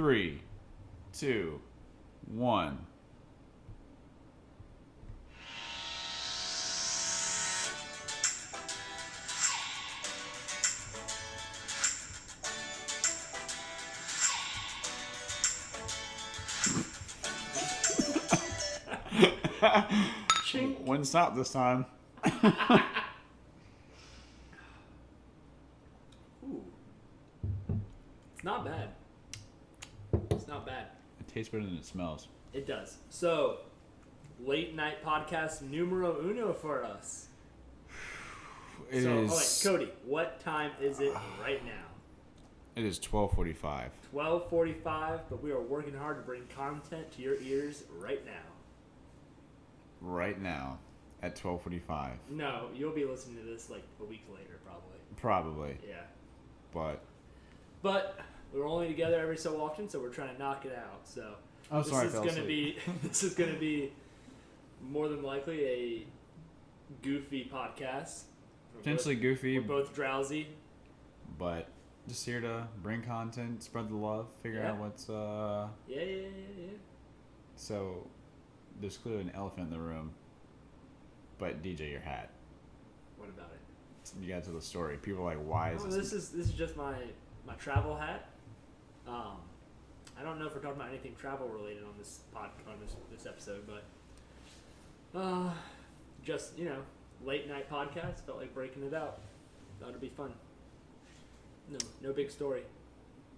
3, 2, 1. Wouldn't stop this time. Ooh. It's not bad. It's not bad. It tastes better than it smells. It does. So, late night podcast numero uno for us. It so, is. all right, Cody, what time is it right now? It is 12:45. 12:45, but we are working hard to bring content to your ears right now. Right now, at 12:45. No, you'll be listening to this like a week later, probably. Probably, Yeah. but we're only together every so often, so we're trying to knock it out. So oh, sorry, this is gonna be more than likely a goofy podcast. Potentially goofy, We're both drowsy. but just here to bring content, spread the love, figure out what's Yeah. So there's clearly an elephant in the room. But DJ, your hat. What about it? You got to the story. People are like, why is This is just my travel hat. I don't know if we're talking about anything travel related on this this episode, but just late night podcast. Felt like breaking it out. Thought it'd be fun. No big story.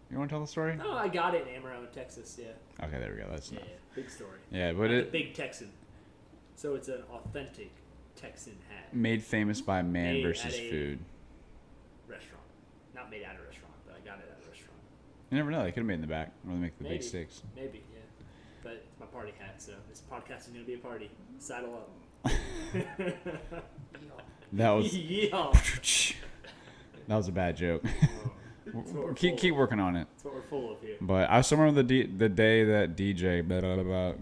You want to tell the story? No, I got it in Amarillo, Texas. Yeah. Okay, there we go. That's Yeah, enough. big story. Yeah, but Like a big Texan. So it's an authentic Texan hat. Made famous by man Made versus at a food. Restaurant. Not made at a restaurant, but I got it at a restaurant. You never know. They could have made in the back where they make the Maybe. big sticks. Maybe, yeah. But it's my party hat, so this podcast is going to be a party. Saddle up. That was Yeah. that was a bad joke. That's what we're keep full of. working on it. That's what we're full of here. But I still remember the day that DJ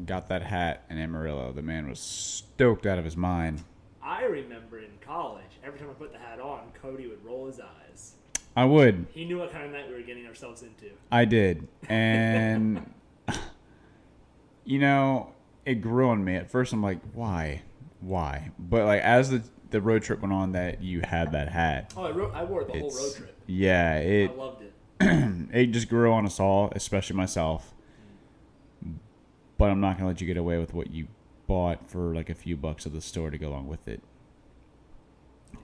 got that hat in Amarillo. The man was stoked out of his mind. I remember in college, every time I put the hat on, Cody would roll his eyes. I would. He knew what kind of night we were getting ourselves into. I did. And, it grew on me. At first, I'm like, why? But, like, as the road trip went on that you had that hat. Oh, I wore it the whole road trip. Yeah. I loved it. It just grew on us all, especially myself. But I'm not going to let you get away with what you bought for, like, a few bucks at the store to go along with it.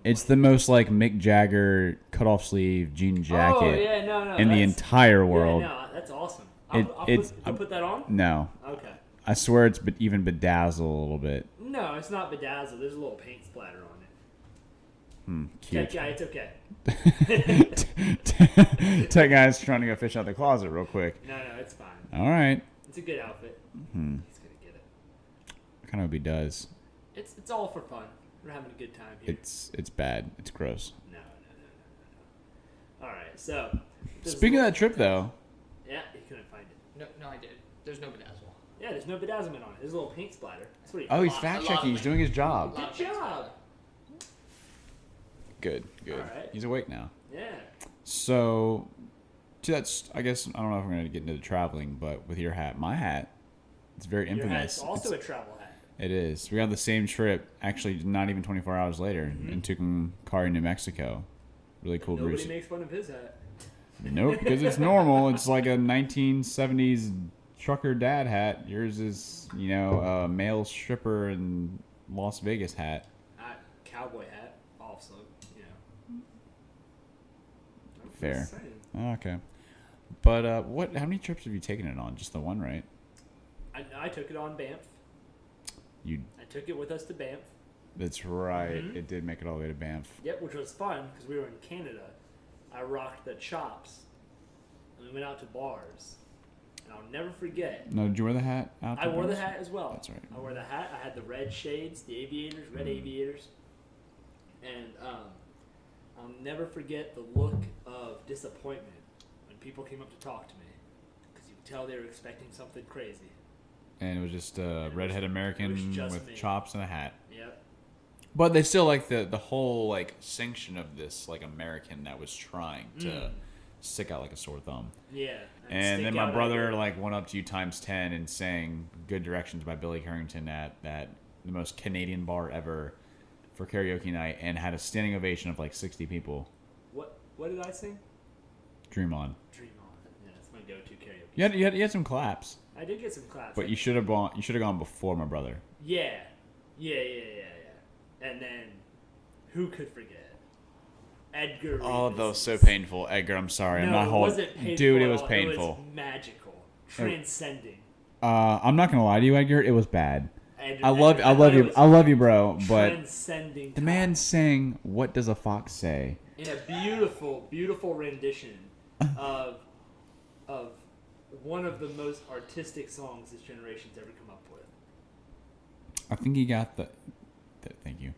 It's the most, like, Mick Jagger cut-off sleeve jean jacket Oh, yeah, no. in the entire world. Yeah, no, that's awesome. I'll put that on? No. Okay. I swear it's even bedazzled a little bit. No, it's not bedazzled. There's a little paint splatter on it. Cute. Yeah, it's okay. Tech guy's trying to go fish out the closet real quick. No, it's fine. All right. It's a good outfit. He's gonna get it. I kind of hope he does. It's all for fun. We're having a good time here. It's bad. It's gross. No. All right, so. Speaking of that trip, though. Yeah, you couldn't find it. No, I did. There's no bedazzle. Yeah, there's no bedazzlement on it. There's a little paint splatter. That's what he. Oh, he's A lot fact of checking. He's doing his job. Good job. Good. All right. He's awake now. Yeah. So, that's. I guess I don't know if we're going to get into the traveling, but with your hat, my hat, it's very Your infamous. hat's also a travel hat. It is. We had the same trip, actually, not even 24 hours later, in Tucumcari, New Mexico. Really cool Nobody breeze. makes fun of his hat. Nope, because it's normal. It's like a 1970s trucker dad hat. Yours is, a male stripper in Las Vegas hat. Cowboy hat, also. Fair. Just saying. Oh, okay. But how many trips have you taken it on? Just the one, right? I took it on Banff. I took it with us to Banff. That's right. It did make it all the way to Banff. Yep, which was fun because we were in Canada. I rocked the chops, and we went out to bars. And I'll never forget. No, did you wear the hat out? I wore the hat as well. That's right. I wore the hat. I had the red shades, the aviators, red aviators. And I'll never forget the look of disappointment when people came up to talk to me. Because you could tell they were expecting something crazy. And it was just a redhead American with me. chops and a hat. Yep. But they still like the whole like sanction of this like American that was trying to stick out like a sore thumb. Yeah. And stick then my out brother Edgar. like went up to you times 10 and sang "Good Directions" by Billy Currington at the most Canadian bar ever for karaoke night, and had a standing ovation of like 60 people. What did I sing? Dream on. Dream On. Yeah, that's my go-to karaoke. You had some claps, I did get some claps. but you should have gone before my brother. Yeah. And then, who could forget? Edgar. Oh, that was Reeves. so painful, Edgar. I'm sorry. I'm No, not it holding. wasn't painful Dude, it at was all. painful. It was magical, transcending. I'm not gonna lie to you, Edgar. It was bad. Edgar, I love it you, was bro. But transcending. the man sang "What Does a Fox Say?" in a beautiful, beautiful rendition of one of the most artistic songs this generation's ever come up with. I think he got the. Thank you.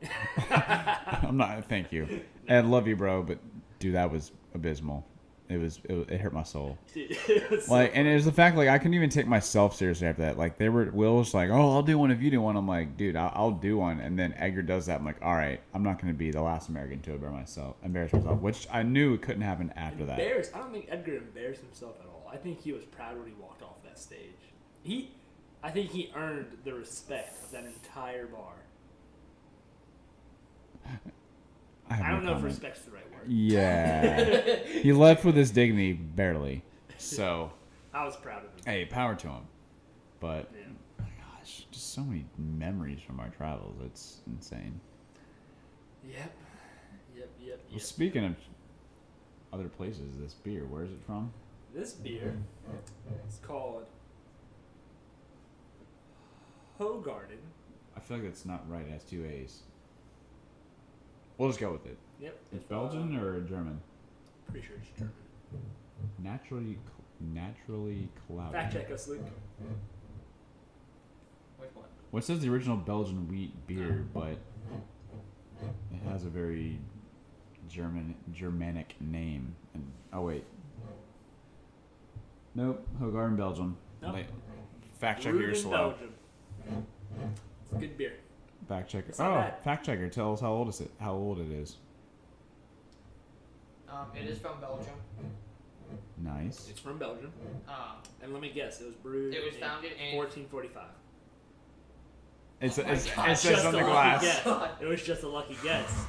I'm not. Thank you. Ed, love you, bro. But dude, that was abysmal. It hurt my soul. Dude, it was so Like, and funny. it was the fact like I couldn't even take myself seriously after that. Like Will was like, "Oh, I'll do one if you do one." I'm like, "Dude, I'll do one." And then Edgar does that. I'm like, "All right, I'm not going to be the last American to embarrass myself," which I knew it couldn't happen after that. Embarrassed. I don't think Edgar embarrassed himself at all. I think he was proud when he walked off that stage. I think he earned the respect of that entire bar. I don't know if respect's the right word. Yeah, he left with his dignity barely. So, I was proud of him. hey, power to him. But Yeah. my gosh, just so many memories from our travels. It's insane. Yep. Well, speaking of other places, this beer, where is it from? This beer is called Hoegaarden. I feel like that's not right. It has two A's. We'll just go with it. Yep. It's Belgian or German? Pretty sure it's German. Naturally clouded. Fact check us, Luke. Which one? Well, it says the original Belgian wheat beer, but it has a very Germanic name. And oh wait, nope, Hoegaarden, Belgium. Nope. Fact checker, Brewed you're in slow. Belgium. It's good beer. Fact checker. It's not bad. Fact checker, tell us how old is it? How old it is? It is from Belgium. Nice. It's from Belgium. And let me guess, it was brewed It was founded in 1445. It's Oh my it God. says Just on a the lucky glass. guess. It was just a lucky guess.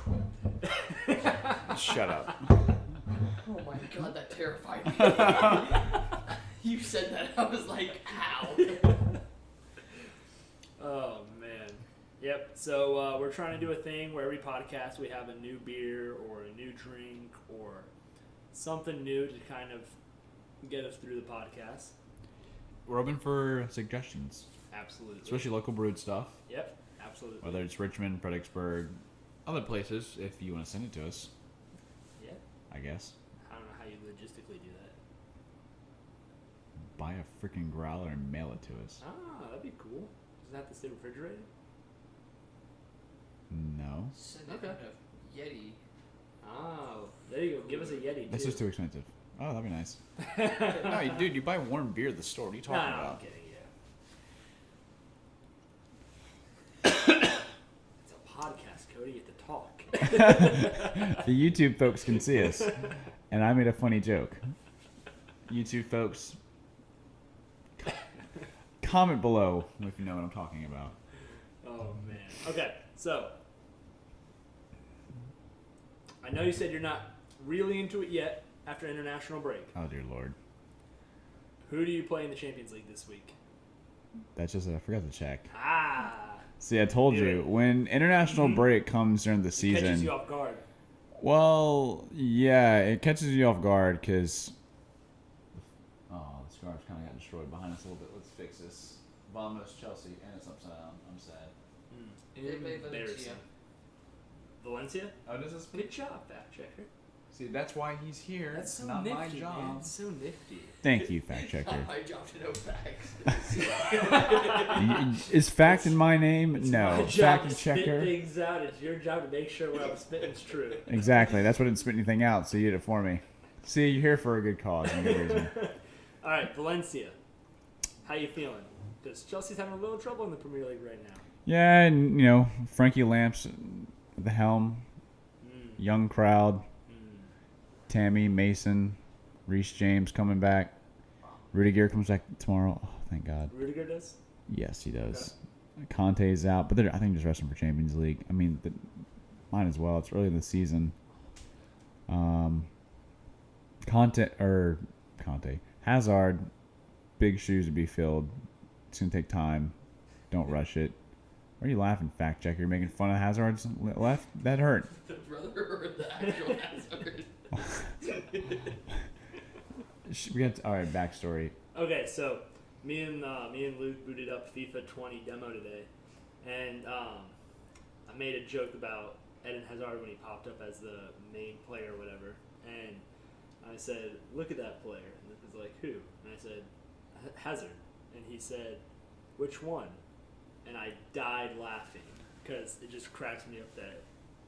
Shut up. Oh my god, that terrified me. You said that, I was like, how? Oh man. Yep. So we're trying to do a thing where every podcast we have a new beer or a new drink or something new to kind of get us through the podcast. We're open for suggestions, Absolutely. especially local brewed stuff. Yep. Absolutely. Whether it's Richmond, Fredericksburg, other places, if you want to send it to us, Yeah. I guess. I don't know how you logistically do that. Buy a freaking growler and mail it to us. Ah, that'd be cool. Doesn't it have to stay refrigerated? No. Send it Okay. in a Yeti. Oh, there you go. Give us a Yeti. That's too. just too expensive. Oh, that'd be nice. No, dude, you buy warm beer at the store. What are you No, talking I'm about? kidding. Yeah. It's a podcast, Cody. You have to talk. The YouTube folks can see us, and I made a funny joke. YouTube folks, comment below if you know what I'm talking about. Oh man. Okay, so I know you said you're not really into it yet after international break. Oh dear lord, Who do you play in the Champions League this week? that's just I forgot to check. Ah, See, I told Do you it. when international break comes during the it catches season. you off guard. Well, yeah, it catches you off guard because the scarf kind of got destroyed behind us a little bit. Let's fix this. Vamos Chelsea, and it's upside down. I'm sad. They play Valencia. Embarrassing. Valencia? Oh, does this? Good job, fact checker. See, that's why he's here. That's so not nifty, my job. man. It's so nifty. Thank you, fact checker. Not my job to know facts. Is fact in my name? It's No. my job Fact to spit checker. things out. It's your job to make sure what I'm spitting is true. Exactly. That's what didn't spit anything out, so you did it for me. See, you're here for a good cause and a good reason. All right, Valencia. How you feeling? Because Chelsea's having a little trouble in the Premier League right now. Yeah, and Frankie Lamps at the helm, young crowd, Tammy, Mason, Reece James coming back. Rudiger comes back tomorrow. Oh, thank God. Rudiger does. Yes, he does. Conte's out, but I think just resting for Champions League. I mean, mine as well. It's early in the season. Conte. Hazard, big shoes to be filled. It's gonna take time. Don't rush it. Why are you laughing, fact checker? You're making fun of Hazard's left? That hurt. The brother or the actual Hazard? We got all right. Backstory. Okay, so me and Luke booted up FIFA 20 demo today, and I made a joke about Eden Hazard when he popped up as the main player or whatever, and I said, "Look at that player," and Luke was like, "Who?" And I said, "Hazard," and he said, "Which one?" And I died laughing because it just cracks me up that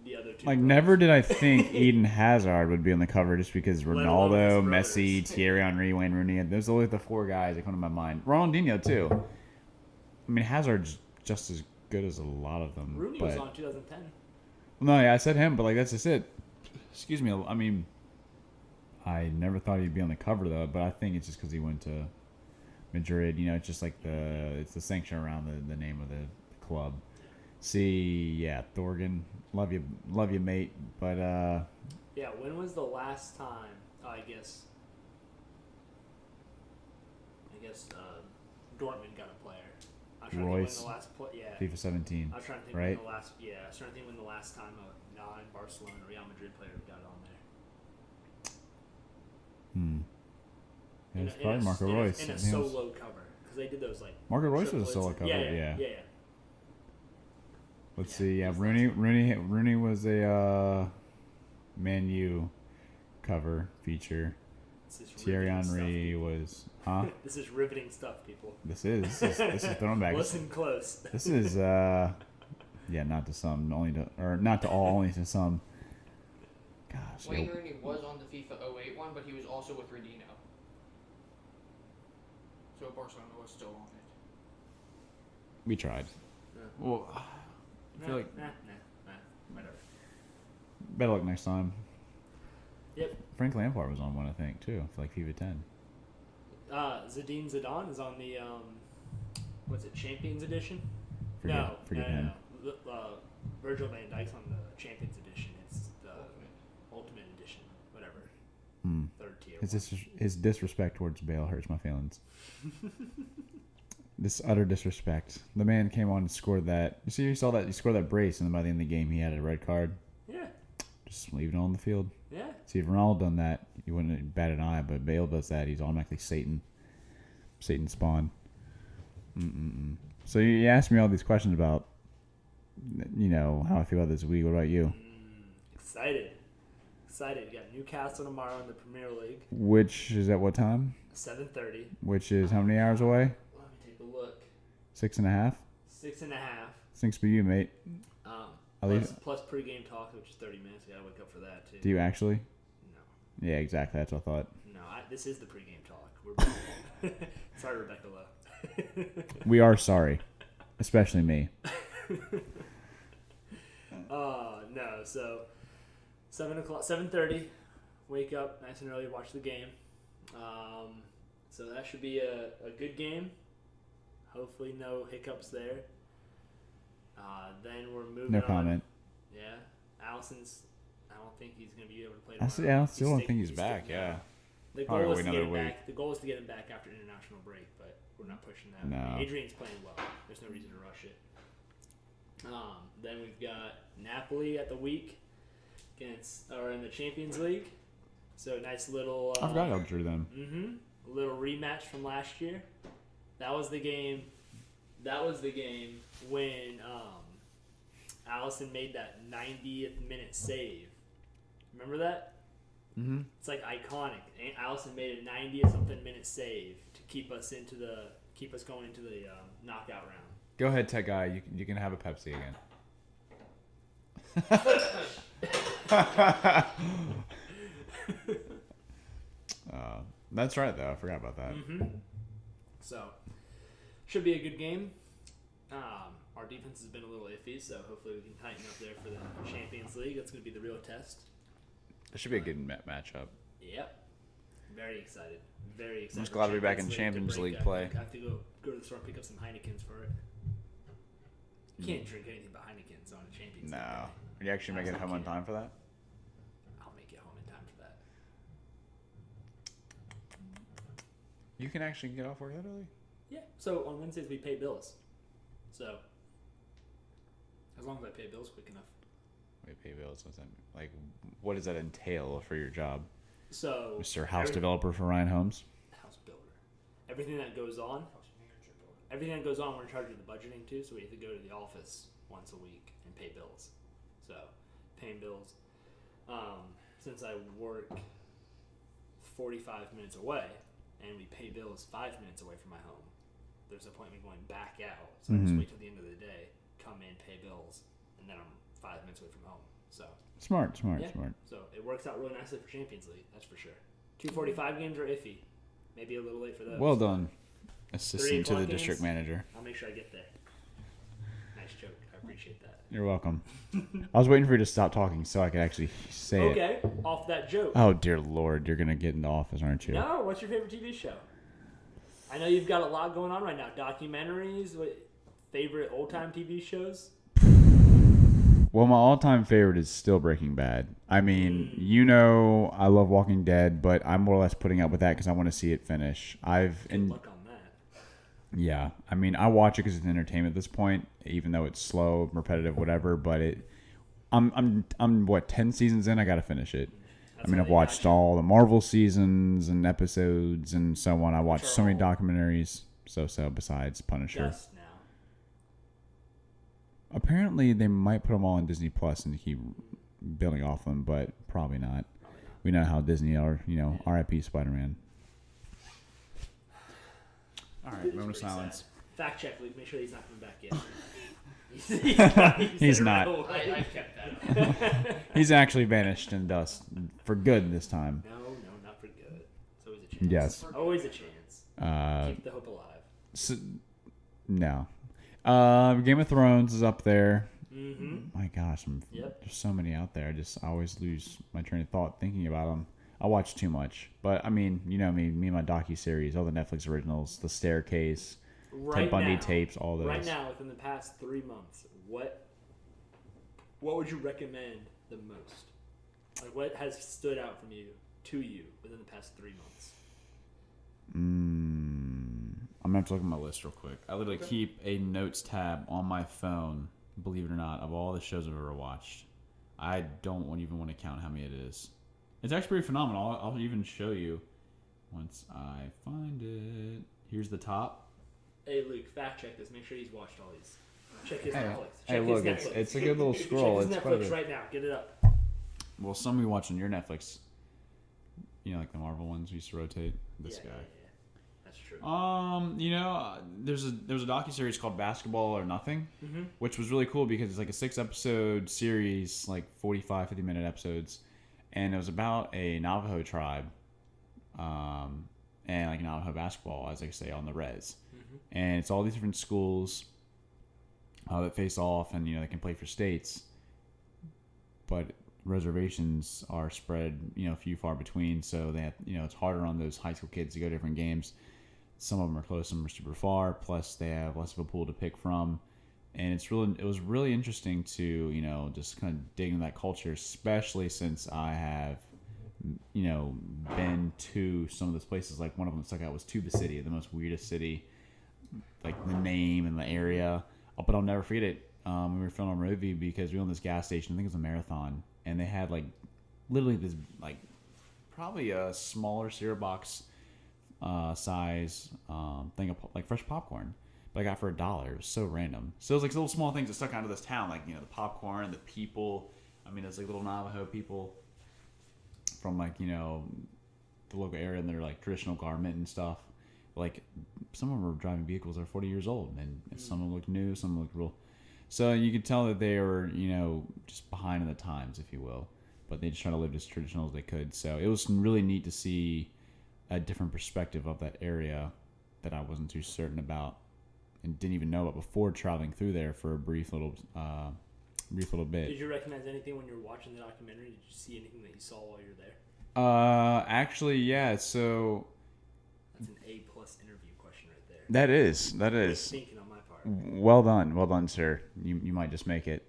the other two. Like, brothers- never did I think Eden Hazard would be on the cover just because Let alone his Ronaldo, brothers. Messi, Thierry Henry, Wayne Rooney. Those are only the four guys that come to my mind. Ronaldinho, too. I mean, Hazard's just as good as a lot of them. Rooney but, was on 2010. No, yeah, I said him, but, like, that's just it. Excuse me. I mean, I never thought he'd be on the cover, though, but I think it's just because he went to Madrid. You know, it's just like it's the sanction around the name of the club. See, yeah, Thorgan, love you, mate. But Yeah, when was the last time? I guess Dortmund got a player. I'm trying Royce. to think when the last yeah. FIFA 17. I was trying to think right? when the last I was trying to think when the last time a non-Barcelona or Real Madrid player got on there. Yeah, it's probably Marco Royce. In I a think it was- solo cover because they did those like. Marco Royce was a triplets. solo cover. Yeah. Let's Yeah, see. Yeah, he's Rooney was a Man U cover feature. This is Thierry riveting Henry stuff, was, huh? people. This is riveting stuff, people. This is throwback. Listen close. This is yeah, not to some, not to all, only to some. Gosh, Wayne Rooney was on the FIFA 08 one, but he was also with Rodino. So Barcelona was still on it. we tried. Yeah. Well, I feel like Whatever. better luck next time. Yep. Frank Lampard was on one, I think, too, for like FIFA 10. Zinedine Zidane is on the what's it, Champions Edition? Forget him. No. Virgil van Dijk's on the Champions Edition. It's the Ultimate Edition, whatever. Third tier. His disrespect towards Bale hurts my feelings. This utter disrespect. The man came on and scored that. You saw that he scored that brace, and then by the end of the game, he had a red card. Yeah. Just leave it on the field. Yeah. See, if Ronaldo done that, you wouldn't bat an eye. But Bale does that, he's automatically Satan spawn. So you asked me all these questions about, how I feel about this week. What about you? Excited. We got Newcastle tomorrow in the Premier League. Which is at what time? 7:30. Which is how many hours away? Let me take a look. 6.5. 6.5. Thanks for you, mate. I'll leave- Plus pregame talk, which is 30 minutes. I gotta wake up for that too. Do you actually? No. Yeah, exactly. That's what I thought. No, this is the pregame talk. We're sorry, Rebecca Lowe. We are sorry, especially me. No. So 7:30. Wake up nice and early, watch the game. So that should be a good game. Hopefully, no hiccups there. Then we're moving No on. comment. Yeah, Allison's. I don't think he's gonna be able to play I tomorrow. still don't think he's back. still- Yeah. The Probably goal is to another get him week. back. The goal is to get him back after international break, but we're not pushing that. No. Adrian's playing well. There's no reason to rush it. Then we've got Napoli at the week in the Champions League. So nice little. I forgot I drew them. A little rematch from last year. That was the game. When Allison made that 90th minute save. Remember that? Mm-hmm. It's like iconic. Allison made a 90th something minute save to keep us going into the knockout round. Go ahead, tech guy. You can have a Pepsi again. That's right, though. I forgot about that. So, should be a good game. Our defense has been a little iffy, so hopefully we can tighten up there for the Champions League. That's going to be the real test. It should be a good matchup. Yep. Very excited. Very excited. I'm just for glad to be back in to Champions break League up. play. I have to go to the store and pick up some Heinekens for it. You can't drink anything but Heinekens on a Champions League. No. day. Are you actually making it home on time for that? I'll make it home in time for that. You can actually get off work that early? Yeah. So on Wednesdays we pay bills. So as long as I pay bills quick enough. Wait, pay bills. What's that? Like, what does that entail for your job? So Mr. House Developer for Ryan Homes? house builder. Everything that goes on, we're in charge of the budgeting too. So we have to go to the office once a week and pay bills. So paying bills. Since I work 45 minutes away and we pay bills 5 minutes away from my home, there's a point me going back out. So I just wait till the end of the day, come in, pay bills, and then I'm 5 minutes away from home. So Smart. yeah. So it works out really nicely for Champions League, that's for sure. 2:45 games are iffy. Maybe a little late for those. Well done. 3 Assistant to the o'clock district games. manager. I'll make sure I get there. Nice joke. I appreciate that. You're welcome. I was waiting for you to stop talking so I could actually say it. Okay, off that joke. Oh, dear Lord. You're going to get in the office, aren't you? No, what's your favorite TV show? I know you've got a lot going on right now. Documentaries, favorite old-time TV shows? Well, my all-time favorite is still Breaking Bad. I mean, you know I love Walking Dead, but I'm more or less putting up with that because I want to see it finish. Good luck on that. Yeah, I mean, I watch it because it's entertainment at this point, even though it's slow, repetitive, whatever. But I'm what 10 seasons in. I got to finish it. That's I mean, how I've they watched got you. all the Marvel seasons and episodes and so on. I watched so many all- documentaries. So besides Punisher. Just now. Apparently, they might put them all on Disney Plus and keep building off them, but probably not. Probably not. We know how Disney are. R.I.P. Spider-Man. All right, It's moment of pretty silence. sad. Fact check, Luke. Make sure he's not coming back yet. He's not. I kept that up. He's actually vanished in dust for good this time. No, not for good. It's always a chance. Yes. Always a chance. Keep the hope alive. So, no. Game of Thrones is up there. Mm-hmm. My gosh, Yep. there's so many out there. I always lose my train of thought thinking about them. I watch too much, but I mean, you know me and my docu-series, all the Netflix originals, The Staircase, Ted Bundy tapes, all those. Right now, within the past 3 months, what would you recommend the most? Like, what has stood out from you to you within the past 3 months? I'm gonna have to look at my list real quick. I literally keep a notes tab on my phone, believe it or not, of all the shows I've ever watched. I don't even want to count how many it is. It's actually pretty phenomenal. I'll even show you once I find it. Here's the top. Hey, Luke, fact check this. Make sure he's watched all these. Check his Hey, Netflix. hey, Check look, his Netflix. it's a good little scroll. Check his It's quite a Netflix bit. right now. Get it up. Well, some we watch on your Netflix. You know, like the Marvel ones we used to rotate. This guy. Yeah. That's true. There was a docuseries called Basketball or Nothing, Mm-hmm. which was really cool because it's like a 6-episode series, like 45, 50-minute episodes, and it was about a Navajo tribe, and like Navajo basketball, as they say on the res, and it's all these different schools that face off, and they can play for states, but reservations are spread few far between, so they have, it's harder on those high school kids to go to different games. Some of them are close, some are super far, plus they have less of a pool to pick from, and it was really interesting to just kind of dig into that culture, especially since I have been to some of those places. Like one of them that stuck out was Tuba City, the most weirdest city, like the name and the area. But I'll never forget it. We were filming a movie because we were on this gas station. I think it was a Marathon, and they had like literally this like probably a smaller cereal box size thing of like fresh popcorn, but I got for $1. It was so random. So it was like little small things that stuck out of this town, like the popcorn, the people. I mean, it's like little Navajo people from like the local area, and they're like traditional garment and stuff. Like some of them were driving vehicles that are 40 years old, and some of them looked new, some of them looked real. So you could tell that they were just behind in the times, if you will, but they just try to live as traditional as they could. So it was really neat to see a different perspective of that area that I wasn't too certain about and didn't even know about before traveling through there for a brief little bit. Did you recognize anything when you were watching the documentary? Did you see anything that you saw while you were there? Actually, yeah. So That's an A+ interview question right there. that is Good thinking on my part. well done, sir. You might just make it.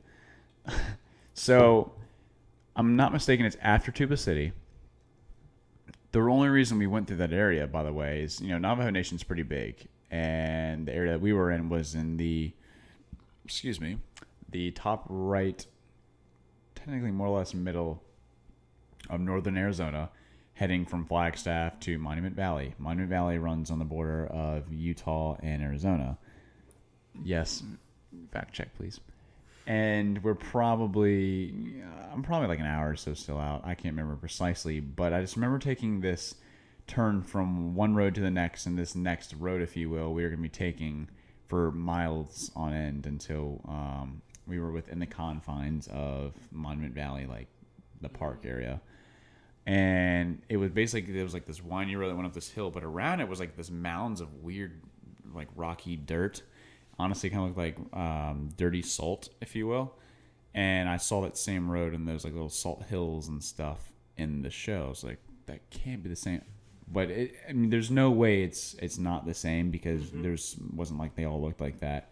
So I'm not mistaken. It's after Tuba City. The only reason we went through that area, by the way, is Navajo Nation's pretty big, and the area that we were in was in the top right, technically more or less middle of northern Arizona, heading from Flagstaff to Monument Valley. Monument Valley runs on the border of Utah and Arizona. Yes, fact check, please. And I'm probably like an hour or so still out. I can't remember precisely, but I just remember taking this turn from one road to the next, and this next road, if you will, we were going to be taking for miles on end until we were within the confines of Monument Valley, like the park area. And it was basically, there was like this windy road that went up this hill, but around it was like this mounds of weird, like rocky dirt. Honestly, kind of looked like dirty salt, if you will. And I saw that same road, and there's like little salt hills and stuff in the show. I was like, that can't be the same. But there's no way it's not the same, because wasn't like they all looked like that.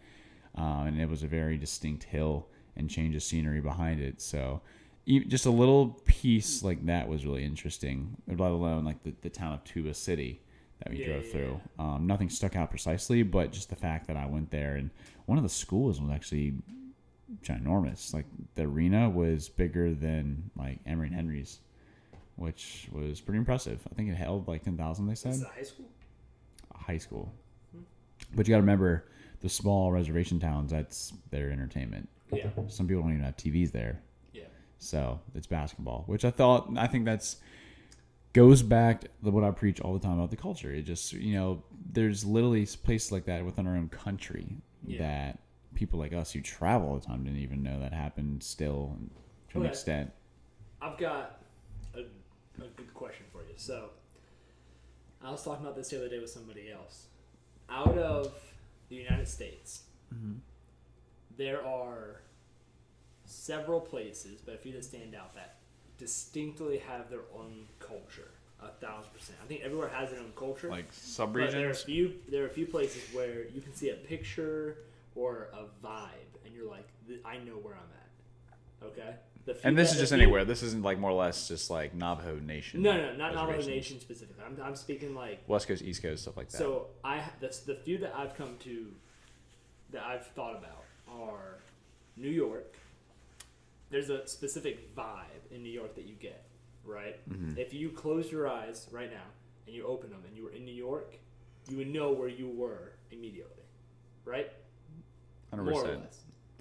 And it was a very distinct hill and change of scenery behind it. So just a little piece like that was really interesting, let alone like the town of Tuba City that we drove through. Nothing stuck out precisely, but just the fact that I went there, and one of the schools was actually ginormous. Like the arena was bigger than like Emory and Henry's, which was pretty impressive. I think it held like 10,000. They said. Is it a high school? A high school. But you got to remember, the small reservation towns, that's their entertainment. Yeah. Some people don't even have TVs there. Yeah. So it's basketball, which I think that's goes back to what I preach all the time about the culture. It just, there's literally places like that within our own country that people like us who travel all the time didn't even know that happened still to an extent. I've got a good question for you. So I was talking about this the other day with somebody else. Out of the United States, there are several places, but a few that stand out that distinctly have their own culture. 1,000%. I think everywhere has their own culture. Like But there are subregions? a few places where you can see a picture or a vibe, and you're like, I know where I'm at. Okay? And this is just anywhere. This isn't like more or less just like Navajo Nation. No, not Navajo reservations. Nation specifically. I'm speaking like West Coast, East Coast, stuff like that. so. The few that I've come to, that I've thought about, are New York. There's a specific vibe in New York that you get, right? If you close your eyes right now and you open them and you were in New York, you would know where you were immediately, right? 100%. More or less.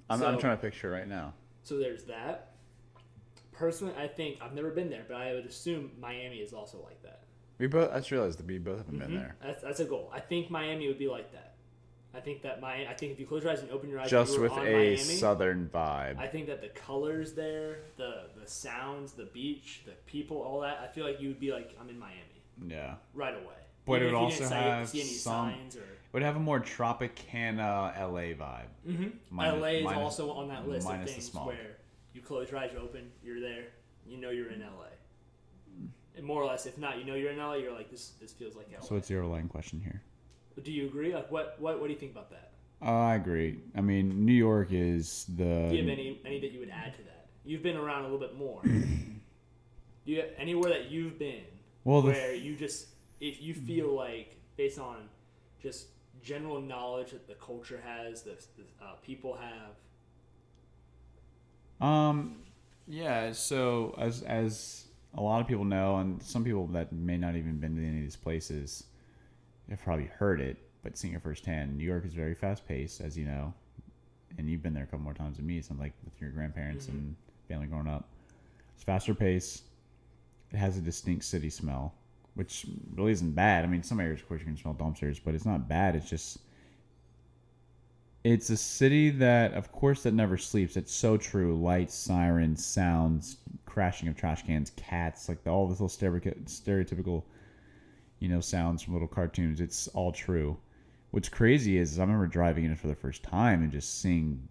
I'm So- trying to picture right now. So there's that. Personally, I think I've never been there, but I would assume Miami is also like that. I just realized that we both haven't been there. That's a goal. I think Miami would be like that. I think if you close your eyes and open your eyes, Just and you were with on a Miami, southern vibe. I think that the colors there, the sounds, the beach, the people, all that, I feel like you would be like, I'm in Miami Yeah. right away. But Even it would if you also didn't have see any some. signs or. It would have a more Tropicana LA vibe. LA is also on that list of minus the things smog. where you close your eyes, you open, you're there, you know you're in LA. And more or less, if not, you know you're in LA, you're like, this feels like LA. So it's your line question here. Do you agree? Like, what do you think about that? I agree. I mean, New York is the. Do you have any that you would add to that? You've been around a little bit more. Do you have anywhere that you've been where you just, if you feel like, based on just general knowledge that the culture has, the people have? Yeah. So as a lot of people know, and some people that may not even been to any of these places, have probably heard it, but seeing it firsthand, New York is very fast paced, as you know, and you've been there a couple more times than me. It sounds like with your grandparents and family growing up. It's faster paced. It has a distinct city smell, which really isn't bad. I mean, some areas, of course, you can smell dumpsters, but it's not bad. It's a city that, of course, that never sleeps. It's so true. Lights, sirens, sounds, crashing of trash cans, cats, like all this little stereotypical, sounds from little cartoons. It's all true. What's crazy is I remember driving in it for the first time and just seeing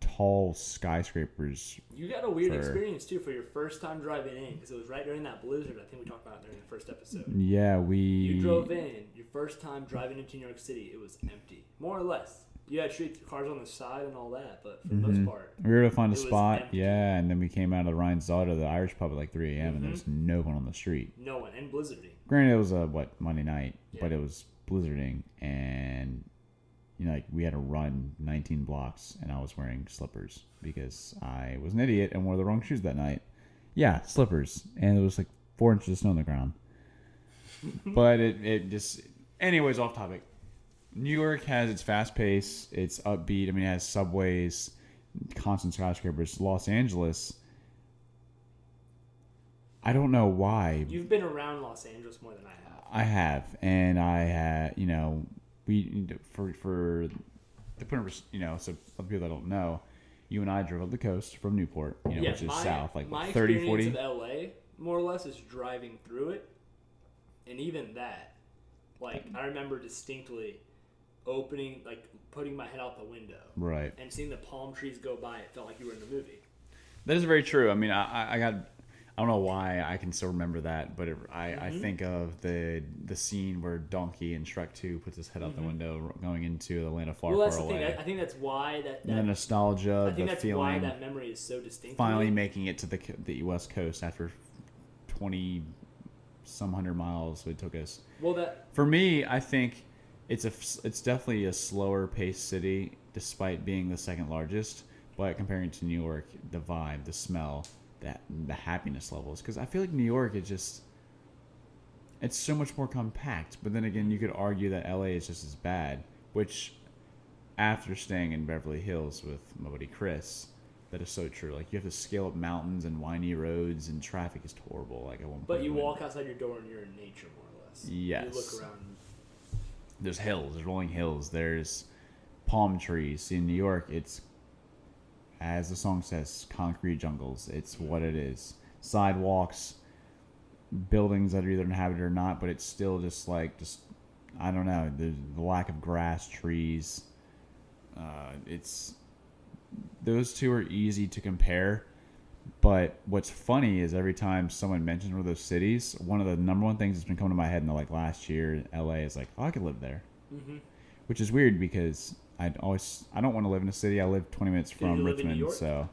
tall skyscrapers. You got a weird For- experience too for your first time driving in because it was right during that blizzard. I think we talked about it during the first episode. Yeah, You drove in your first time driving into New York City. It was empty, more or less. You had street cars on the side and all that, but for the most part, We were able to find a It was spot, empty. yeah, and then we came out of the Ryan's Daughter, the Irish pub, at like 3 a.m. and Mhm. there was no one on the street. no one and blizzardy. Granted, it was Monday night, but Yeah. it was blizzarding, and like we had to run 19 blocks, and I was wearing slippers because I was an idiot and wore the wrong shoes that night. Yeah, slippers, and there was like 4 inches of snow on the ground. But it just, anyways, off topic. New York has its fast pace, it's upbeat. I mean, it has subways, constant skyscrapers. Los Angeles, I don't know why. You've been around Los Angeles more than I have. I have, and I had, we for to put in, so other people that don't know, you and I drove up the coast from Newport, which is south, like my 30, experience 40. of LA, more or less, is driving through it, and even that, like I remember distinctly putting my head out the window Right. and seeing the palm trees go by. It felt like you were in a movie. That is very true. I mean, I don't know why I can still remember that, but I think of the scene where Donkey in Shrek 2 puts his head out the window going into the land of far, Well, that's far the away. thing. I think that's why that And the nostalgia, I think the that's why feeling, that memory is so distinct. finally making it to the West Coast after 20 some hundred miles it took us. Well, that For me, I think it's definitely a slower paced city, despite being the second largest. But comparing it to New York, the vibe, the smell, the happiness levels, because I feel like New York is just, it's so much more compact. But then again, you could argue that LA is just as bad, which after staying in Beverly Hills with my buddy Chris, that is so true. Like, you have to scale up mountains and windy roads, and traffic is horrible. Like, at one point, but you we went- walk outside your door and you're in nature, more or less. Yes. You look around. There's hills, there's rolling hills, there's palm trees. See, in New York, it's, as the song says, concrete jungles. It's what it is. Sidewalks, buildings that are either inhabited or not, but it's still just I don't know, the lack of grass, trees. It's, those two are easy to compare. But what's funny is every time someone mentions one of those cities, one of the number one things that's been coming to my head in the last year, LA, is like, oh, I could live there. Mm-hmm. Which is weird because I don't want to live in a city. I live 20 minutes you from live in New Richmond, York? so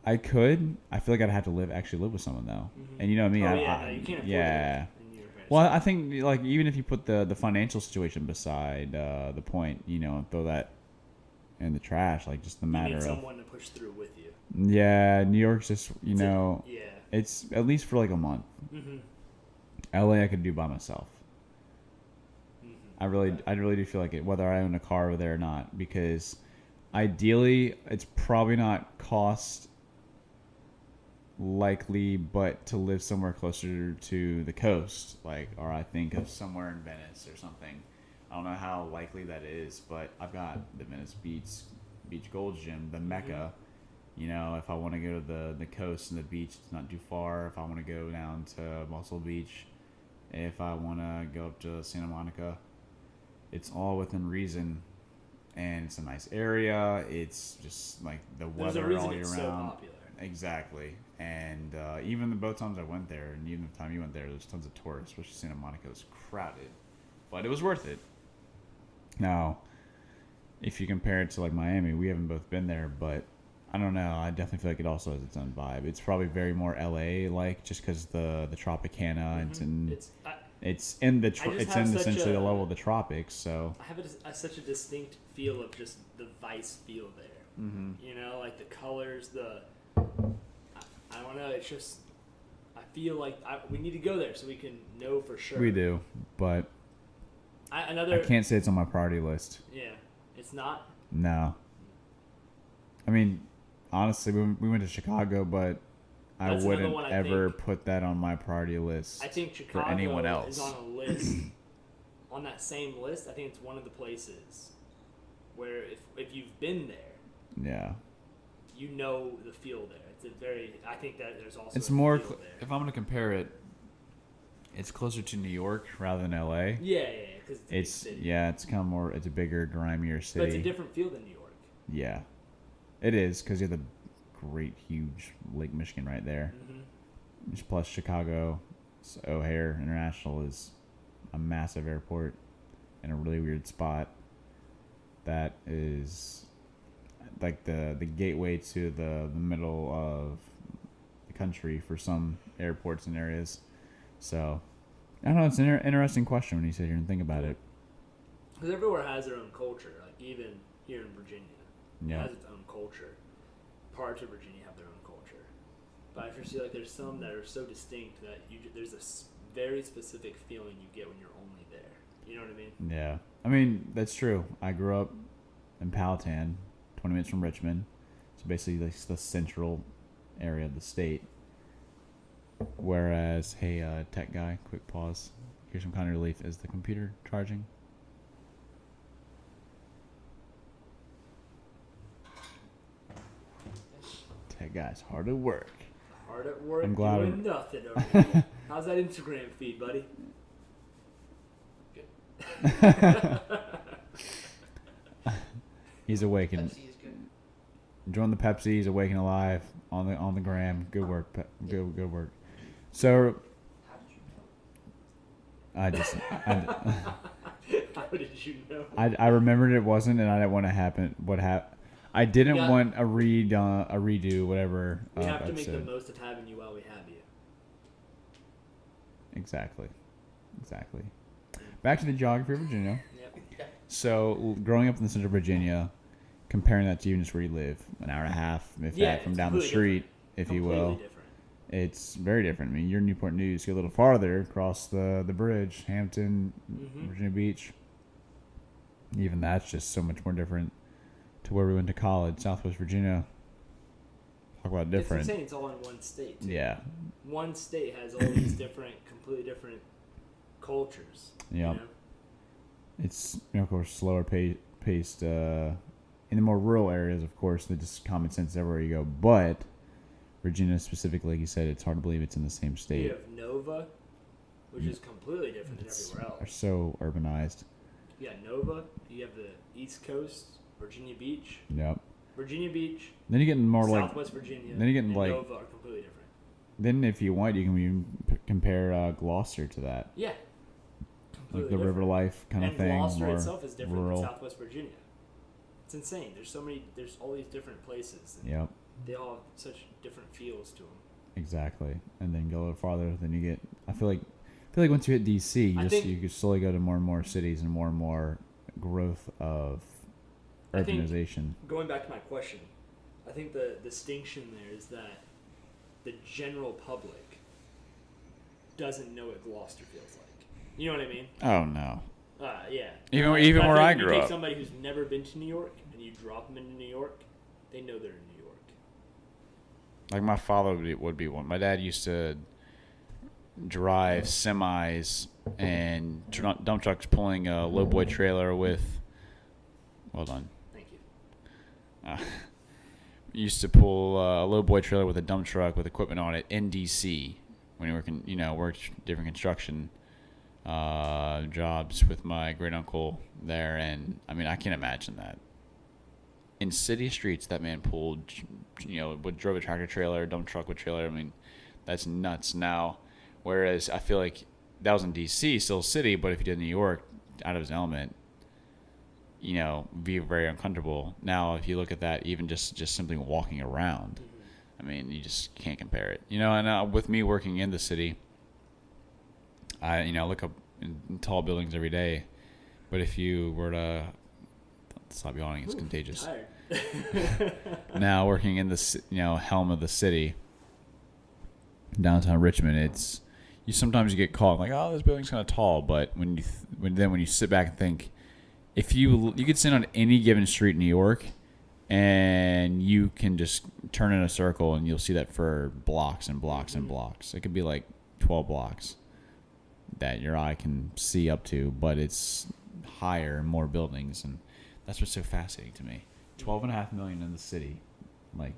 I could. I feel like I'd have to actually live with someone though. And you know me, Oh, yeah, no, you can't afford yeah. to live in New York. Well, I think like even if you put the financial situation beside the point, and throw that in the trash, like just the you matter need of someone to push through with you. yeah, New York's just Yeah. it's at least for like a month. Mm-hmm. LA I could do by myself. Mm-hmm. I really do feel like it, whether I own a car over there or not, because ideally it's probably not cost likely, but to live somewhere closer to the coast, or I think of somewhere in Venice or something. I don't know how likely that is, but I've got the Venice Beach Gold's Gym, the Mecca. If I want to go to the coast and the beach, it's not too far. If I want to go down to Muscle Beach, if I want to go up to Santa Monica, it's all within reason, and it's a nice area. It's just like the There's a weather reason all year it's round. so popular. Exactly, and even the both times I went there, and even the time you went there, there's tons of tourists, especially Santa Monica was crowded, but it was worth it. Now, if you compare it to like Miami, we haven't both been there, but I don't know. I definitely feel like it also has its own vibe. It's probably very more LA like, just because the Tropicana. It's in essentially the level of the tropics. So I have such a distinct feel of just the Vice feel there. Mm-hmm. Like the colors, I don't know. It's just I feel like we need to go there so we can know for sure. we do, but I can't say it's on my priority list. Yeah, it's not. No. I mean, honestly, we went to Chicago, but That's I wouldn't another one I ever think- put that on my priority list I think Chicago for anyone else. is on a list. On that same list, I think it's one of the places where if you've been there, Yeah. you know the feel there. I think that there's also It's a more, feel there. if I'm going to compare it, it's closer to New York rather than LA. Yeah, because it's a big city. It's kind of more, it's a bigger, grimier But it's a city. different feel than New York. Yeah, it is because you have the great, huge Lake Michigan right there. Mm-hmm. Plus, Chicago O'Hare International is a massive airport in a really weird spot. That is like the gateway to the middle of the country for some airports and areas. So, I don't know. It's an interesting question when you sit here and think about it. Because everywhere has their own culture. Like even here in Virginia, Yeah. it has its own culture. Parts of Virginia have their own culture, but I just feel like there's some that are so distinct that there's a very specific feeling you get when you're only there. You know what I mean? Yeah. I mean, that's true. I grew up in Powhatan, 20 minutes from Richmond. So basically, like the central area of the state. Whereas, hey, tech guy, quick pause. Here's some kind of relief. Is the computer charging? Tech guy's hard at work. Hard at work, I'm glad doing nothing over here. How's that Instagram feed, buddy? He's awake and Pepsi is good. enjoying the Pepsi. He's awake and alive on the gram. Good work. Good work. So How did you know? How did you know? I remembered it wasn't, and I didn't want to happen. I didn't Yeah. want a redo, whatever. We have to make the episode. most of having you while we have you. Exactly. Back to the geography of Virginia. Yep. Yeah. So, growing up in the center of Virginia, comparing that to even just where you live, an hour and a half, if Yeah, that, from it's down the completely street, if you Completely will. different. It's very different. I mean, you're in Newport News. Go a little farther across the bridge, Hampton, Mhm. Virginia Beach. Even that's just so much more different to where we went to college, Southwest Virginia. Talk about different. It's insane. It's all in one state. Too. Yeah. One state has all these completely different cultures. Yep. You know? It's, of course, slower paced. In the more rural areas, of course, the just common sense everywhere you go. But Virginia specifically, like you said, it's hard to believe it's in the same You state. have Nova, which is completely different than everywhere Are else. so urbanized. You got Nova. You have the East Coast, Virginia Beach. Yep. Virginia Beach, Then you get more like. Southwest Virginia, then you get and like- Nova are completely different. Then, if you want, you can even compare Gloucester to that, Yeah. like Completely the different. river life kind and of thing. Gloucester More itself is different rural. than Southwest Virginia. It's insane. There's all these different places. And Yep. They all have such different feels to them. Exactly. And then go a little farther, then you get. I feel like once you hit DC, I you think- could slowly go to more and more cities and more growth of I think- urbanization. Going back to my question, I think the distinction there is that the general public doesn't know what Gloucester feels like. You know what I mean? Oh no. Yeah. Even But I where feel I like grew you take up. somebody who's never been to New York and you drop them into New York, they know they're in New York. Like my father would be one. My dad used to drive semis and dump trucks pulling a lowboy trailer with. Well done. Thank you. Used to pull a lowboy trailer with a dump truck with equipment on it in DC when he worked different construction jobs with my great uncle there, and I mean I can't imagine that. In city streets, that man pulled, drove a tractor trailer, dump truck with trailer. I mean, that's nuts now. Whereas I feel like that was in D.C., still city, but if you did New York, out of his element, be very uncomfortable. Now, if you look at that, even just simply walking around, I mean, you just can't compare it. And with me working in the city, I look up in tall buildings every day. But if you were to stop yawning, it's contagious. Tired. Now working in the helm of the city, downtown Richmond, sometimes you get caught like, oh, this building's kind of tall, but when you sit back and think, if you could sit on any given street in New York, and you can just turn in a circle and you'll see that for blocks and blocks and blocks. It could be like 12 blocks that your eye can see up to, but it's higher and more buildings, and that's what's so fascinating to me. 12.5 million in the city, like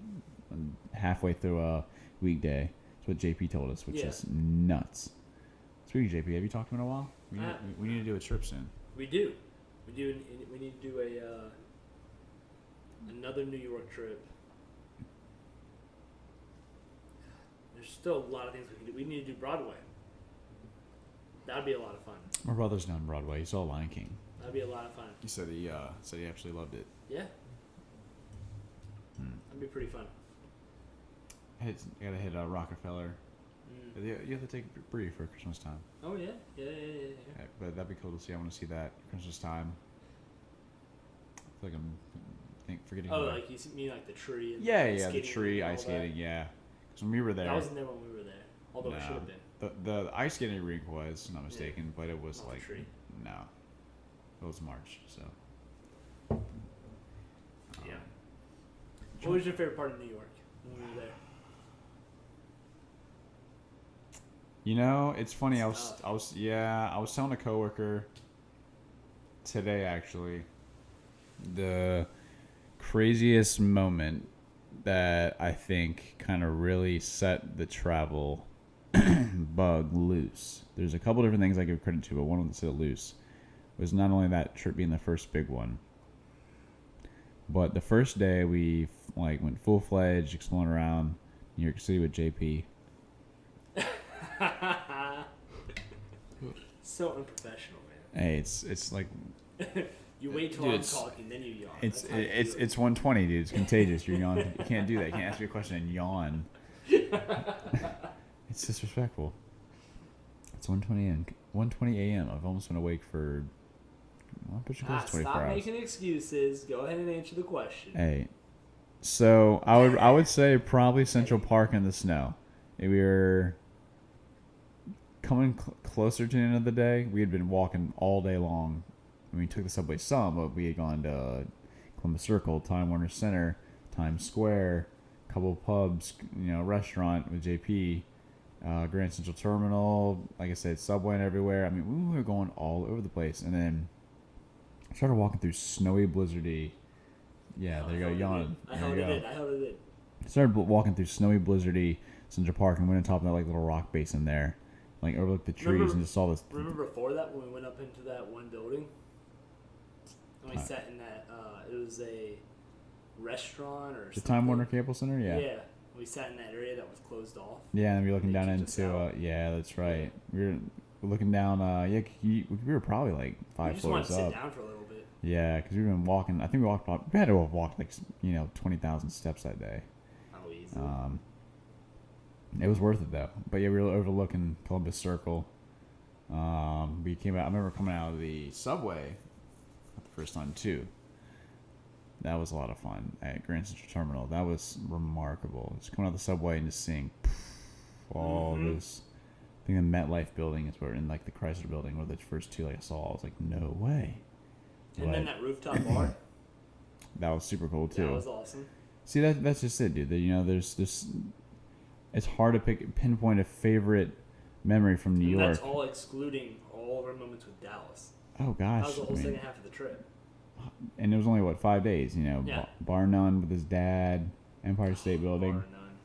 halfway through a weekday. That's what JP told us, which is nuts. Speaking of JP, have you talked to him in a while? We need to do a trip soon. We do. We need to do Another New York trip. There's still a lot of things we can do. We need to do Broadway. That'd be a lot of fun. My brother's down Broadway. He saw Lion King. That'd be a lot of fun. He said he absolutely loved it. Yeah. That'd be pretty fun. You gotta hit Rockefeller. Mm. You have to take Brie for Christmas time. Oh yeah. Yeah. Yeah, but that'd be cool to see. I want to see that Christmas time. I feel like I'm forgetting. Oh, about like you mean like the tree? And yeah, ice the skating tree, and all ice that? skating, yeah. Because when we were there, That wasn't there when we were there. Although it No. should have been. the ice skating rink was not mistaken, but it was Not the like tree. no, it was March. So Yeah. What was your favorite part of New York when we were there? you know, it's funny. I Stuff. was telling a coworker today actually the craziest moment that I think kind of really set the travel bug loose. There's a couple different things I give credit to, but one of them that set it loose was not only that trip being the first big one, but the first day we went full fledged exploring around New York City with JP. So unprofessional, man. Hey, it's like You wait till Dude, I'm it's- talking, then you yawn. it's That's how you it's do it. it's 120, dude. It's contagious. You're yawn. You can't do that. You can't ask me a question and yawn. It's disrespectful. It's 1:20 a.m. I've almost been awake for. Well, I'm pushing close to 24 Stop hours. making excuses. Go ahead and answer the question. Hey, so I would say probably Central Park in the snow. We were coming closer to the end of the day. We had been walking all day long. We took the subway some, but we had gone to Columbus Circle, Time Warner Center, Times Square, a couple of pubs, restaurant with JP, Grand Central Terminal. Like I said, subway and everywhere. I mean, we were going all over the place, and then I started walking through snowy, blizzardy. Yeah, there you go, yawning. I There held you it go. in. I held it in. Started walking through snowy, blizzardy Central Park and went on top of that little rock basin there, overlooked the trees Remember- and just saw this. Remember before that when we went up into that one building? And we Uh, sat in that, it was a restaurant or The something. Time Warner Cable Center, yeah. Yeah. We sat in that area that was closed off. Yeah, and we were looking They down kicked us into. out. Yeah, that's right. We were looking down. We were probably like We five just wanted floors to up. sit down for a little bit. Yeah, because we've been walking. I think we walked. We had to have walked 20,000 steps that day. Oh, easy. It was worth it though. But yeah, we were overlooking Columbus Circle. We came out. I remember coming out of the subway the first time too. That was a lot of fun at Grand Central Terminal. That was remarkable. Just coming out of the subway and just seeing all Mhm. this. I think the MetLife building is where, in the Chrysler building, were the first two I saw. I was like, no way. And then But that rooftop bar. that was super cool too. That was awesome. See, that's just it, dude. There's this. It's hard to pinpoint a favorite memory from New And York. that's all excluding all of our moments with Dallas. Oh That gosh, was the I whole mean, second half of the trip. and it was only 5 days. Yeah. Bar none with his dad, Empire State Building. Bar none.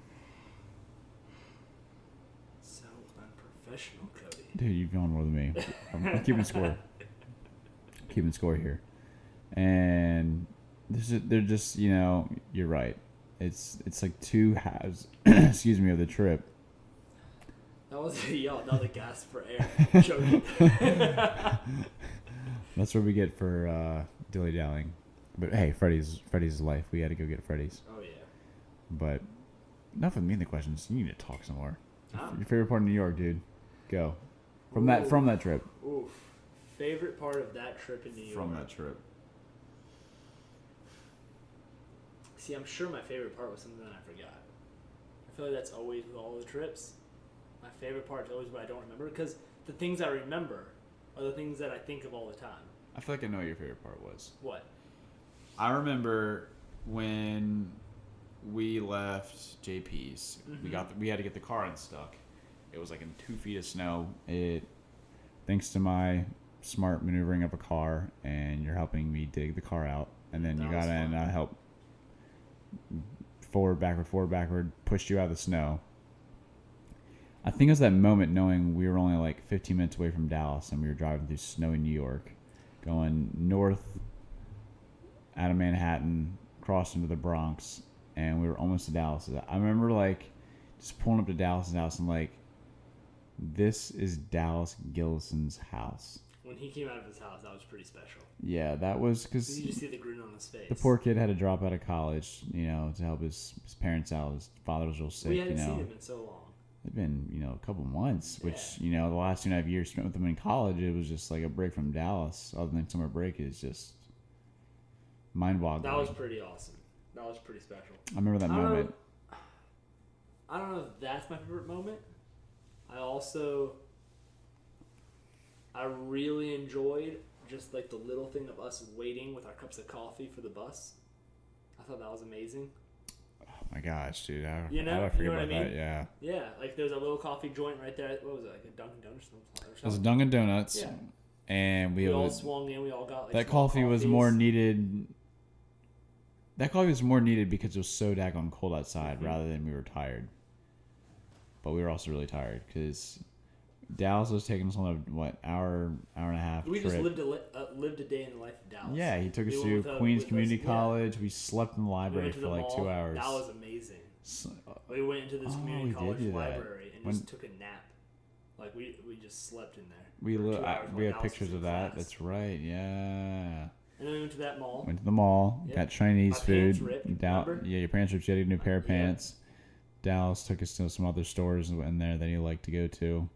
So unprofessional, Cody. Dude, you've gone more than me. I'm keeping score. Keeping score here, and they're just you're right. It's like two halves. Excuse me, of the trip. That was another gasp for air. Joking. That's what we get for dilly dallying. But hey, Freddy's life. We had to go get Freddy's. Oh yeah. But enough of me and the questions. You need to talk some more. Ah. Your favorite part of New York, dude. Go. From that trip. Oof. Favorite part of that trip in New York. trip. See, I'm sure my favorite part was something that I forgot. I feel like that's always with all the trips. My favorite part is always what I don't remember because the things I remember are the things that I think of all the time. I feel like I know what your favorite part was. What? I remember when we left JP's. We had to get the car unstuck. It was in 2 feet of snow. Thanks to my smart maneuvering of a car, and you're helping me dig the car out, and then That you was got in. fun. I helped forward, backward, pushed you out of the snow. I think it was that moment knowing we were only 15 minutes away from Dallas, and we were driving through snowy New York, going north out of Manhattan, crossed into the Bronx, and we were almost to Dallas. I remember like just pulling up to Dallas' house and like, this is Dallas Gillison's house. When he came out of his house, that was pretty special. Yeah, that was because You just see the grin on his face. the poor kid had to drop out of college, to help his parents out. His father was real sick, We hadn't seen him in so long. It'd been, a couple months, which, the last 2.5 years spent with him in college, it was just like a break from Dallas. Other than summer break, is just mind-boggling. That was pretty awesome. That was pretty special. I remember that moment. I don't know if that's my favorite moment. I really enjoyed just like the little thing of us waiting with our cups of coffee for the bus. I thought that was amazing. Oh my gosh, dude. I You know forget what I about mean? that, yeah. Yeah, like there's a little coffee joint right there. What was it, like a Dunkin' Donuts or something? It was a Dunkin' Donuts. Yeah. And We all swung in. We all got like that small coffee was coffees. more needed. That coffee was more needed because it was so daggone cold outside rather than we were tired. But we were also really tired because Dallas was taking us on a, hour and a half We trip. just lived a day in the life of Dallas. Yeah, he took us We to went with, Queens with Community us- yeah. College. We slept in the We library went to for the like mall. 2 hours. That was amazing. So- We went into this Oh, community we did college do that. library and just took a nap. Like we just slept in there. we for 2 hours we while had Dallas pictures was in of that. class. That's right. Yeah. And then we went to that mall. Went to the mall. Yep. Got Chinese My food. pants ripped, remember? Yeah, your pants ripped. You had a new pair of Yeah. pants. Dallas took us to some other stores in there that he liked to go to.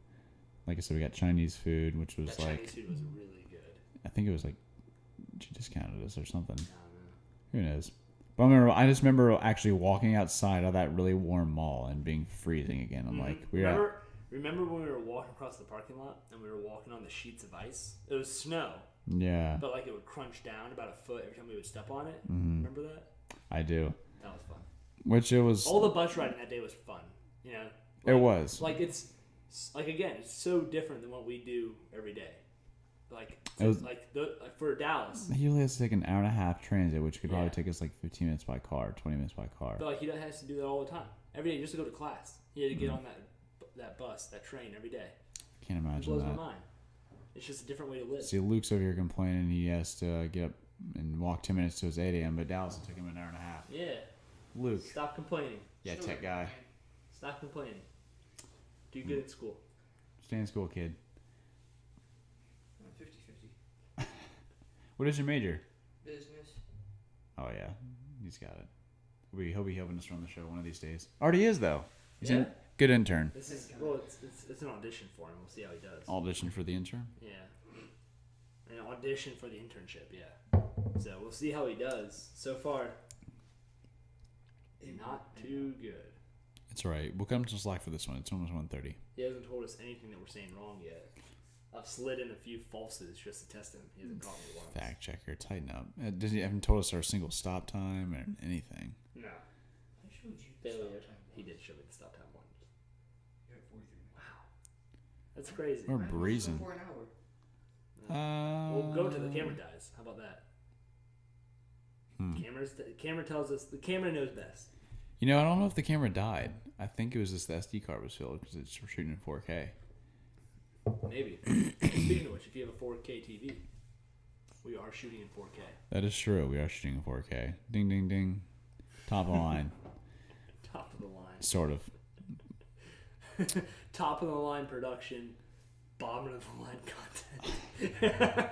Like I said, we got Chinese food, which was That like, Chinese food was really good. I think it was like, she discounted us or something. I don't know. Who knows? But I just remember actually walking outside of that really warm mall and being freezing again. I'm like, Remember when we were walking across the parking lot and we were walking on the sheets of ice? It was snow, yeah, but like it would crunch down about a foot every time we would step on it. Mhm. Remember that? I do. That was fun. Which it was. All the bus riding that day was fun. It was. Like it's like again, it's so different than what we do every day. Like It was- like for Dallas, He only has to take an hour and a half transit, which could probably Yeah. take us like 15 minutes by car, 20 minutes by car. but like he has to do that all the time. Every day just to go to class. He had to get on that bus, that train every day. Can't It imagine blows my that. mind. It's just a different way to live. See, Luke's over here complaining he has to get up and walk 10 minutes to his 8 a.m., but Dallas will take him an hour and a half. Yeah. Luke. Stop complaining. Yeah, Sure. tech guy. Stop complaining. Do good at school. Stay in school, kid. 50-50. What is your major? Business. Oh, yeah. He's got it. He'll be helping us run the show one of these days. Already is, though. He's a Yeah. good intern. This is it's an audition for him. We'll see how he does. Audition for the intern? Yeah. An audition for the internship, yeah. So we'll see how he does. So far, not too good. It's all right. We'll cut him some slack for this one. It's almost 1:30. He hasn't told us anything that we're saying wrong yet. I've slid in a few falses just to test him. He hasn't caught me once. Fact checker, tighten up. He haven't told us our single stop time or anything. No. I showed you the Failure. stop time. He did show me the stop time once. You're at 43 minutes. Wow. That's crazy. We're Mine was breezing. For an hour. We'll go to the camera dies. How about that? Camera tells us the camera knows best. I don't know if the camera died. I think it was just the SD card was filled because it's shooting in 4K. Maybe. Speaking of which, if you have a 4K TV, we are shooting in 4K. That is true. We are shooting in 4K. Ding, ding, ding. Top of the line. Top of the line. Sort of. Top of the line production. Bottom of the line content.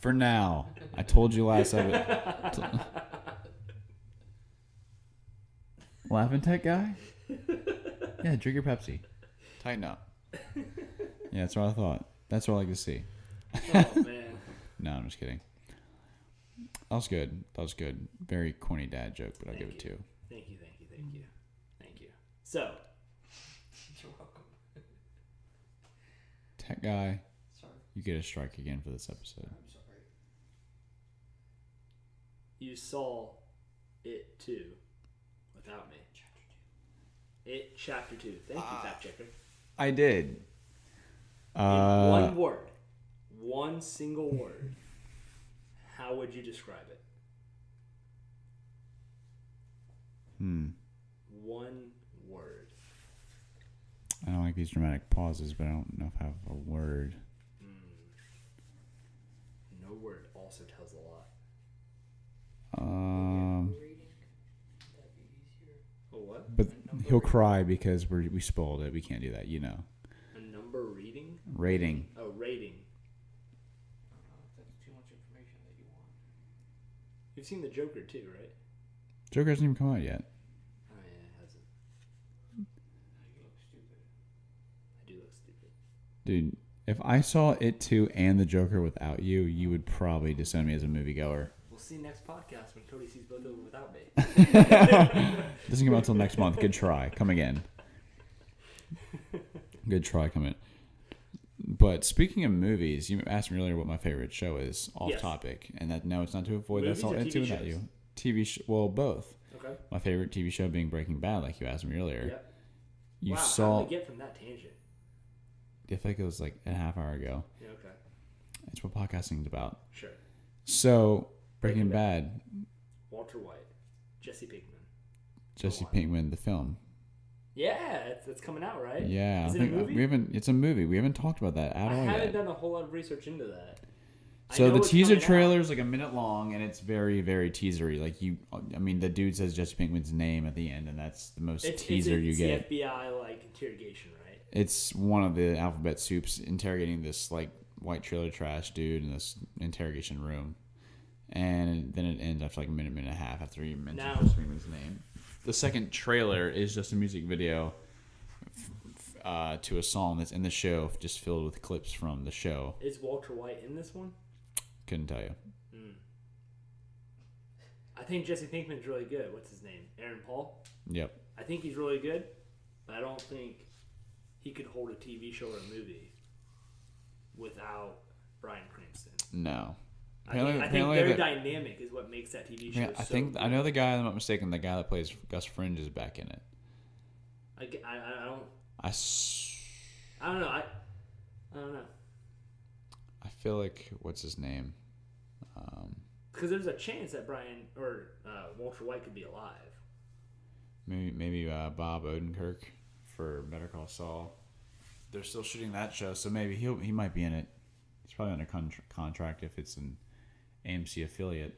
For now. I told you last of it. Laughing tech guy? Yeah, drink your Pepsi. Tighten up. Yeah, that's what I thought. That's what I like to see. Oh man. No, I'm just kidding. That was good. Very corny dad joke, but I'll give it to you. Thank you. So, You're welcome. Tech guy, Sorry. you get a strike again for this episode. I'm sorry. you saw it too without me. It Chapter 2. Thank you, fact checker. I did. In one word. One single word. How would you describe it? One word. I don't like these dramatic pauses, but I don't know if I have a word. No word also tells a lot. Um, Reading. He'll cry because we spoiled it. We can't do that, you know. A number reading? Rating. Oh, rating. That's too much information that you want. You've seen the Joker too, right? Joker hasn't even come out yet. Oh yeah, it hasn't. You look stupid. I do look stupid. Dude, if I saw it too and the Joker without you, you would probably disown me as a moviegoer. We'll see next podcast when Cody sees both of them without me. Doesn't come out till next month. Good try. Come again. Good try. Come in. But speaking of movies, you asked me earlier what my favorite show is, off Yes. topic, and that no, it's not to avoid. Movies That's all or into TV without shows? you. Well, both. Okay. My favorite TV show being Breaking Bad, like you asked me earlier. Yep. You wow, how saw. did we get from that tangent? I feel like it was like a half hour ago. Yeah, okay. It's what podcasting is about. Sure. So Breaking Breaking Bad, Walter White, Jesse Pinkman. Jesse Go on. Pinkman, the film. Yeah, it's coming out, right? Yeah, Is I it a think movie? we haven't. It's a movie. We haven't talked about that at I all haven't yet. done a whole lot of research into that. I So know the it's teaser coming out. trailer is like a minute long, and it's very, very teasery. Like I mean, the dude says Jesse Pinkman's name at the end, and that's the most teaser you get. The FBI like interrogation, right? It's one of the alphabet soups interrogating this like white trailer trash dude in this interrogation room, and then it ends after like a minute and a half after he mentions Now- Jesse Pinkman's name. The second trailer is just a music video to a song that's in the show, just filled with clips from the show. Is Walter White in this one? Couldn't tell you. I think Jesse Pinkman's really good. What's his name? Aaron Paul. Yep. I think he's really good, but I don't think he could hold a TV show or a movie without Bryan Cranston. No. I think their dynamic is what makes that TV show. Yeah, I think I know the guy. I'm not mistaken. The guy that plays Gus Fringe is back in it. I don't. I s- I don't know. I don't know. I feel like what's his name? Because there's a chance that Brian or Walter White could be alive. Maybe Bob Odenkirk for Better Call Saul. They're still shooting that show, so maybe he might be in it. He's probably under contract if it's an AMC affiliate.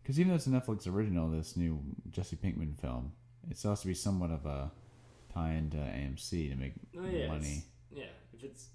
Because even though it's a Netflix original, this new Jesse Pinkman film, it still has to be somewhat of a tie into AMC to make Oh yeah. money. Yeah. If it's